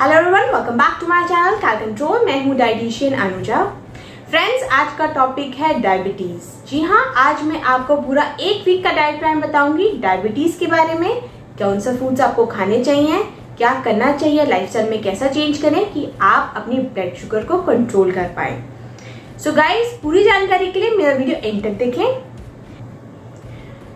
Hello everyone, welcome back to my channel cal control. मैं हूँ dietitian Anuja. Friends, आज का टॉपिक है डायबिटीज। जी हाँ, आज मैं आपको पूरा एक वीक का डाइट प्लान बताऊंगी डायबिटीज के बारे में। कौन सा फूड्स आपको खाने चाहिए, क्या करना चाहिए, लाइफस्टाइल में कैसा चेंज करें कि आप अपनी ब्लड शुगर को कंट्रोल कर पाए। सो गाइस, पूरी जानकारी के लिए मेरा वीडियो एंड तक देखें।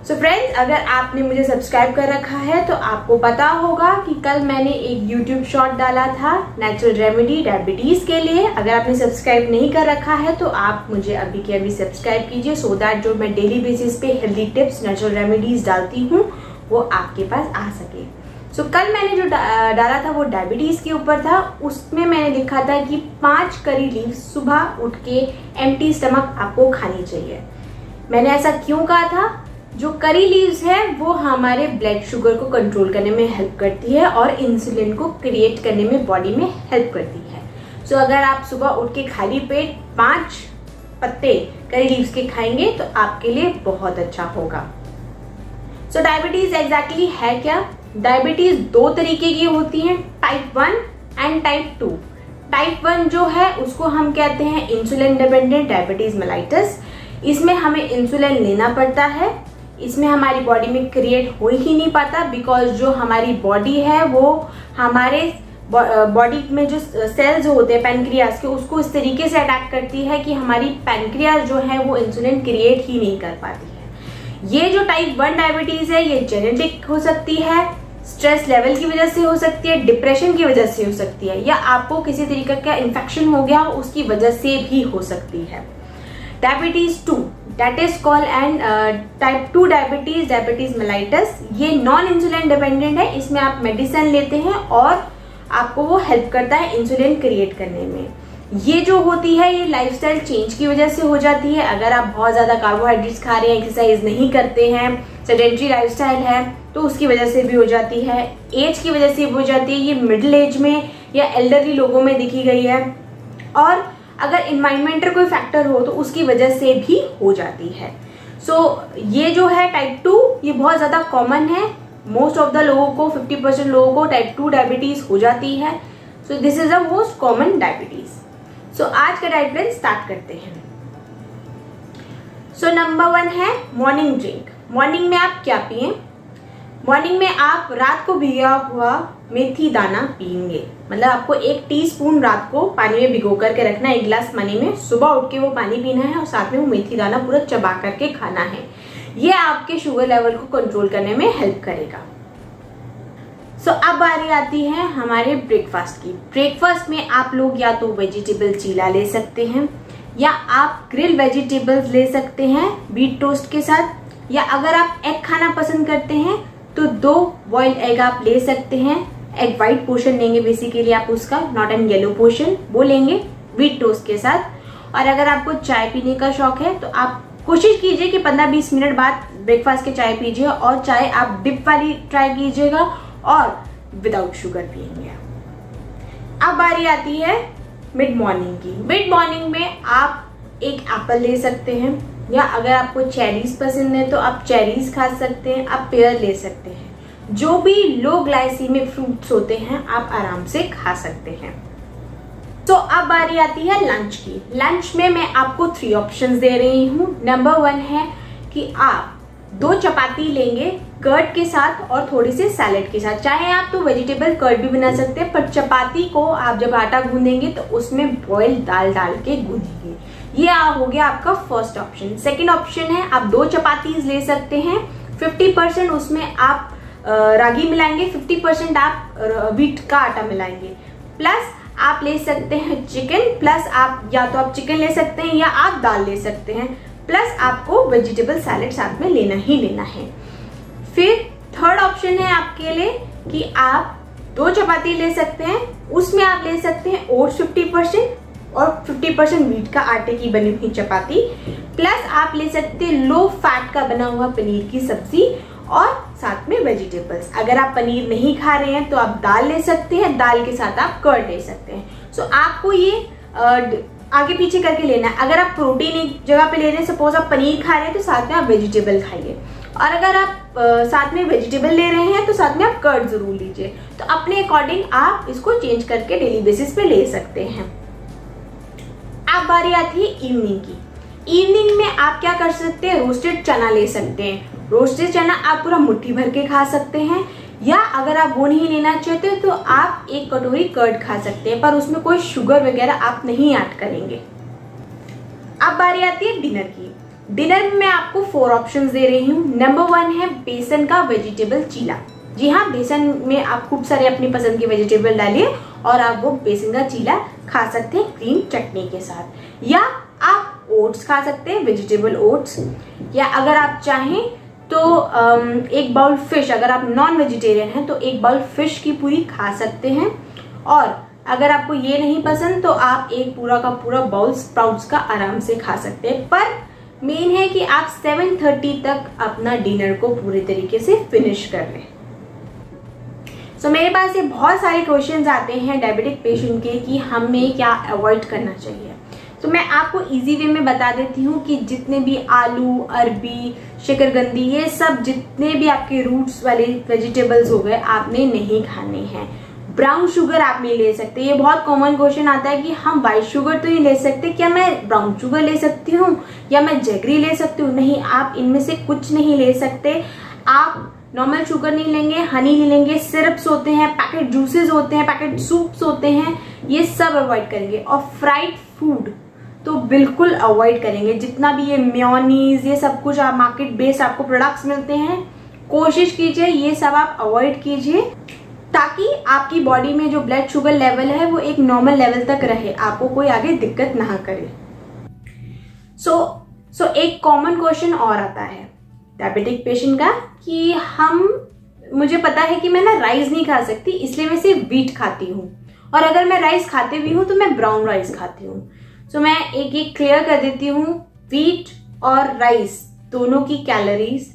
सो फ्रेंड्स, अगर आपने मुझे सब्सक्राइब कर रखा है तो आपको पता होगा कि कल मैंने एक यूट्यूब शॉर्ट डाला था नेचुरल रेमेडी डायबिटीज के लिए। अगर आपने सब्सक्राइब नहीं कर रखा है तो आप मुझे अभी के अभी सब्सक्राइब कीजिए, सो दैट जो मैं डेली बेसिस पे हेल्दी टिप्स नेचुरल रेमेडीज डालती हूँ वो आपके पास आ सके। सो कल मैंने जो डाला था वो डायबिटीज के ऊपर था। उसमें मैंने लिखा था कि 5 करी लीव्स सुबह उठ के एम्प्टी स्टमक आपको खानी चाहिए। मैंने ऐसा क्यों कहा था? जो करी लीव्स है वो हमारे ब्लड शुगर को कंट्रोल करने में हेल्प करती है और इंसुलिन को क्रिएट करने में बॉडी में हेल्प करती है। सो अगर आप सुबह उठ के खाली पेट 5 पत्ते करी लीव्स के खाएंगे तो आपके लिए बहुत अच्छा होगा। सो डायबिटीज एग्जैक्टली है क्या? डायबिटीज 2 तरीके की होती है, टाइप 1 एंड टाइप 2। टाइप 1 जो है उसको हम कहते हैं इंसुलिन डिपेंडेंट डायबिटीज मेलाइटस। इसमें हमें इंसुलिन लेना पड़ता है, इसमें हमारी बॉडी में क्रिएट हो ही नहीं पाता, बिकॉज जो हमारी बॉडी है वो हमारे बॉडी में जो सेल्स होते हैं पैनक्रियाज के, उसको इस तरीके से अटैक करती है कि हमारी पैनक्रियाज जो है वो इंसुलिन क्रिएट ही नहीं कर पाती है। ये जो टाइप 1 डायबिटीज है ये जेनेटिक हो सकती है, स्ट्रेस लेवल की वजह से हो सकती है, डिप्रेशन की वजह से हो सकती है, या आपको किसी तरीके का इन्फेक्शन हो गया उसकी वजह से भी हो सकती है। Diabetes 2 that is called and type 2 diabetes mellitus. ये नॉन इंसुलिन डिपेंडेंट है, इसमें आप मेडिसिन लेते हैं और आपको वो हेल्प करता है इंसुलिन क्रिएट करने में। ये जो होती है ये लाइफस्टाइल चेंज की वजह से हो जाती है। अगर आप बहुत ज्यादा कार्बोहाइड्रेट्स खा रहे हैं, एक्सरसाइज नहीं करते हैं, सेडेंटरी लाइफस्टाइल है तो उसकी वजह से भी हो जाती है। एज की वजह से भी हो जाती है, ये मिडिल एज में या एल्डरली लोगों में देखी गई है। और अगर इन्वायरमेंटल कोई फैक्टर हो तो उसकी वजह से भी हो जाती है। सो ये जो है टाइप 2 ये बहुत ज़्यादा कॉमन है। मोस्ट ऑफ द लोगों को 50% लोगों को टाइप 2 डायबिटीज हो जाती है। So this is the most common diabetes. So आज का डाइट प्लान स्टार्ट करते हैं। सो नंबर 1 है मॉर्निंग ड्रिंक। मॉर्निंग में आप क्या पिए? मॉर्निंग में आप रात को भिगा हुआ मेथी दाना पिएंगे। मतलब आपको 1 टीस्पून रात को पानी में भिगो करके रखना है, 1 गिलास पानी में। सुबह उठ के वो पानी पीना है और साथ में वो मेथी दाना पूरा चबा करके खाना है। ये आपके शुगर लेवल को कंट्रोल करने में हेल्प करेगा। सो अब बारी आती है हमारे ब्रेकफास्ट की। ब्रेकफास्ट में आप लोग या तो वेजिटेबल चीला ले सकते हैं या आप ग्रिल वेजिटेबल्स ले सकते हैं व्हीट टोस्ट के साथ, या अगर आप एग खाना पसंद करते हैं तो 2 बॉइल्ड एग आप ले सकते हैं। एग वाइट पोर्शन लेंगे बेसिकली आप उसका, नॉट एन येलो पोर्शन, वो लेंगे व्हीट टोस्ट के साथ। और अगर आपको चाय पीने का शौक है तो आप कोशिश कीजिए कि 15-20 मिनट बाद ब्रेकफास्ट के चाय पीजिए, और चाय आप डिप वाली ट्राई कीजिएगा और विदाउट शुगर पिएंगे। अब बारी आती है मिड मॉर्निंग की। मिड मॉर्निंग में आप एक एप्पल ले सकते हैं, या अगर आपको चेरीज पसंद है तो आप चेरीज खा सकते हैं, आप पेयर ले सकते हैं। जो भी लो ग्लाइसीमिक फ्रूट्स होते हैं आप आराम से खा सकते हैं। तो अब बारी आती है लंच की। लंच में मैं आपको 3 ऑप्शंस दे रही हूँ। नंबर 1 है कि आप 2 चपाती लेंगे कर्ड के साथ और थोड़ी सी सैलेड के साथ। चाहे आप तो वेजिटेबल कर्ड भी बना सकते हैं, पर चपाती को आप जब आटा गूंदेंगे तो उसमें बॉइल्ड दाल डाल के गूंदेंगे। ये हो गया आपका फर्स्ट ऑप्शन। सेकंड ऑप्शन है आप 2 चपातीज ले सकते हैं, 50% उसमें आप रागी मिलाएंगे, 50% आप व्हीट का आटा मिलाएंगे। प्लस आप ले सकते हैं चिकन, प्लस आप या तो आप चिकन ले सकते हैं या आप दाल ले सकते हैं, प्लस आपको वेजिटेबल सैलेड साथ में लेना ही लेना है। फिर थर्ड ऑप्शन है आपके लिए कि आप 2 चपाती ले सकते हैं, उसमें आप ले सकते हैं ओट्स 50% और 50% व्हीट का आटे की बनी हुई चपाती, प्लस आप ले सकते हैं लो फैट का बना हुआ पनीर की सब्जी और साथ में वेजिटेबल्स। अगर आप पनीर नहीं खा रहे हैं तो आप दाल ले सकते हैं, दाल के साथ आप कर्ड ले सकते हैं। सो आपको ये आगे पीछे करके लेना है। अगर आप प्रोटीन एक जगह पे ले रहे हैं, सपोज आप पनीर खा रहे हैं तो साथ में आप वेजिटेबल खाइए। और अगर आप साथ में वेजिटेबल ले रहे हैं तो साथ में आप कर्ड जरूर लीजिए। तो अपने अकॉर्डिंग आप इसको चेंज करके डेली बेसिस पे ले सकते हैं। अब बारी आती है इवनिंग की। इवनिंग में आप क्या कर सकते हैं, रोस्टेड चना ले सकते हैं। रोस्टेड चना आप पूरा मुट्ठी भर के खा सकते हैं, या अगर आप वो नहीं लेना चाहते तो आप 1 कटोरी कर्ड खा सकते हैं, पर उसमें कोई शुगर वगैरह आप नहीं ऐड करेंगे। अब बारी आती है डिनर की। डिनर में मैं आपको 4 ऑप्शंस दे रही हूँ। नंबर 1 है बेसन का वेजिटेबल चीला। जी हाँ, बेसन में आप खूब सारे अपनी पसंद की वेजिटेबल डालिए और आप वो बेसन का चीला खा सकते हैं ग्रीन चटनी के साथ। या आप ओट्स खा सकते हैं, वेजिटेबल ओट्स। या अगर आप चाहें तो 1 बाउल फिश, अगर आप नॉन वेजिटेरियन हैं तो 1 बाउल फिश की पूरी खा सकते हैं। और अगर आपको ये नहीं पसंद तो आप एक पूरा का पूरा बाउल स्प्राउट्स का आराम से खा सकते हैं। पर मेन है कि आप 7:30 तक अपना डिनर को पूरे तरीके से फिनिश कर लें। सो मेरे पास ये बहुत सारे क्वेश्चंस आते हैं डायबिटिक पेशेंट के कि हमें क्या अवॉइड करना चाहिए। तो मैं आपको इजी वे में बता देती हूँ कि जितने भी आलू, अरबी, शकरकंदी, ये सब जितने भी आपके रूट्स वाले वेजिटेबल्स हो गए आपने नहीं खाने हैं। ब्राउन शुगर आप नहीं ले सकते। ये बहुत कॉमन क्वेश्चन आता है कि हम व्हाइट शुगर तो नहीं ले सकते, क्या मैं ब्राउन शुगर ले सकती हूँ या मैं जैगरी ले सकती हूँ? नहीं, आप इनमें से कुछ नहीं ले सकते। आप नॉर्मल शुगर नहीं लेंगे, हनी नहीं लेंगे, सिरप्स होते हैं, पैकेट जूसेस होते हैं, पैकेट सूप्स होते हैं, ये सब अवॉइड करेंगे। और फ्राइड फूड तो बिल्कुल अवॉइड करेंगे। जितना भी ये मेयोनीज, ये सब कुछ आप मार्केट बेस्ड आपको प्रोडक्ट्स मिलते हैं, कोशिश कीजिए ये सब आप अवॉइड कीजिए, ताकि आपकी बॉडी में जो ब्लड शुगर लेवल है वो एक नॉर्मल लेवल तक रहे, आपको कोई आगे दिक्कत ना करे। सो एक कॉमन क्वेश्चन और आता है डायबिटिक पेशेंट का कि मुझे पता है कि मैं ना राइस नहीं खा सकती, इसलिए मैं सिर्फ व्हीट खाती हूँ, और अगर मैं राइस खाते भी हूँ तो मैं ब्राउन राइस खाती हूँ। सो मैं एक क्लियर कर देती हूँ, व्हीट और राइस दोनों की कैलोरीज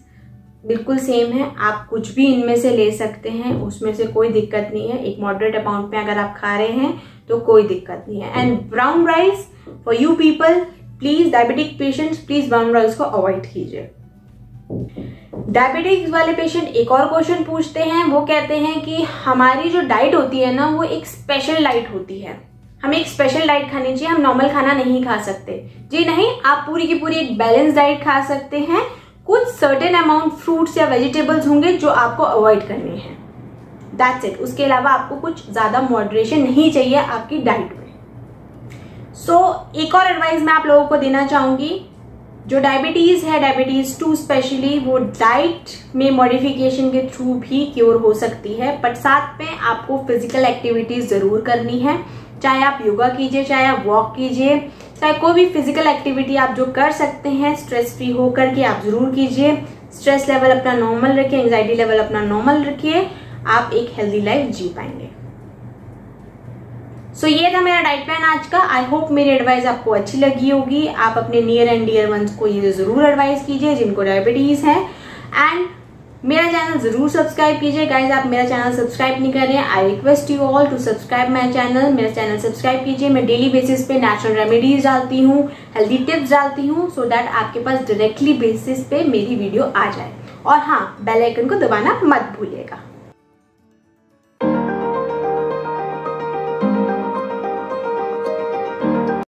बिल्कुल सेम है। आप कुछ भी इनमें से ले सकते हैं, उसमें से कोई दिक्कत नहीं है। एक मॉडरेट अमाउंट में अगर आप खा रहे हैं तो कोई दिक्कत नहीं है। And brown rice for you people, please diabetic patients, please brown rice को अवॉइड कीजिए। डायबिटिक्स वाले पेशेंट एक और क्वेश्चन पूछते हैं, वो कहते हैं कि हमारी जो डाइट होती है ना वो एक स्पेशल डाइट होती है, हमें एक स्पेशल डाइट खानी चाहिए, हम नॉर्मल खाना नहीं खा सकते। जी नहीं, आप पूरी की पूरी एक बैलेंस डाइट खा सकते हैं। कुछ सर्टेन अमाउंट फ्रूट्स या वेजिटेबल्स होंगे जो आपको अवॉइड करने हैं, दैट्स इट। उसके अलावा आपको कुछ ज्यादा मॉडरेशन नहीं चाहिए आपकी डाइट में। एक और एडवाइस मैं आप लोगों को देना चाहूंगी, जो डायबिटीज है, डायबिटीज 2 स्पेशली, वो डाइट में मॉडिफिकेशन के थ्रू भी क्योर हो सकती है, बट साथ में आपको फिजिकल एक्टिविटीज जरूर करनी है। चाहे आप योगा कीजिए, चाहे आप वॉक कीजिए, चाहे कोई भी फिजिकल एक्टिविटी आप जो कर सकते हैं स्ट्रेस फ्री होकर के आप जरूर कीजिए। स्ट्रेस लेवल अपना नॉर्मल रखिए, एंजाइटी लेवल अपना नॉर्मल रखिए, आप एक हेल्दी लाइफ जी पाएंगे। ये था मेरा डाइट प्लान आज का। आई होप मेरी एडवाइस आपको अच्छी लगी होगी। आप अपने नियर एंड डियर वंस को ये जरूर एडवाइस कीजिए जिनको डायबिटीज है, एंड मेरा चैनल जरूर सब्सक्राइब कीजिए। गाइज, आप मेरा चैनल सब्सक्राइब नहीं कर रहे हैं, I request you all to subscribe my channel. मेरा चैनल सब्सक्राइब कीजिए। मैं डेली बेसिस पे नेचुरल रेमेडीज डालती हूँ, हेल्दी टिप्स डालती हूँ, सो दैट आपके पास डायरेक्टली बेसिस पे मेरी वीडियो आ जाए। और हाँ, बेल आइकन को दबाना मत भूलिएगा।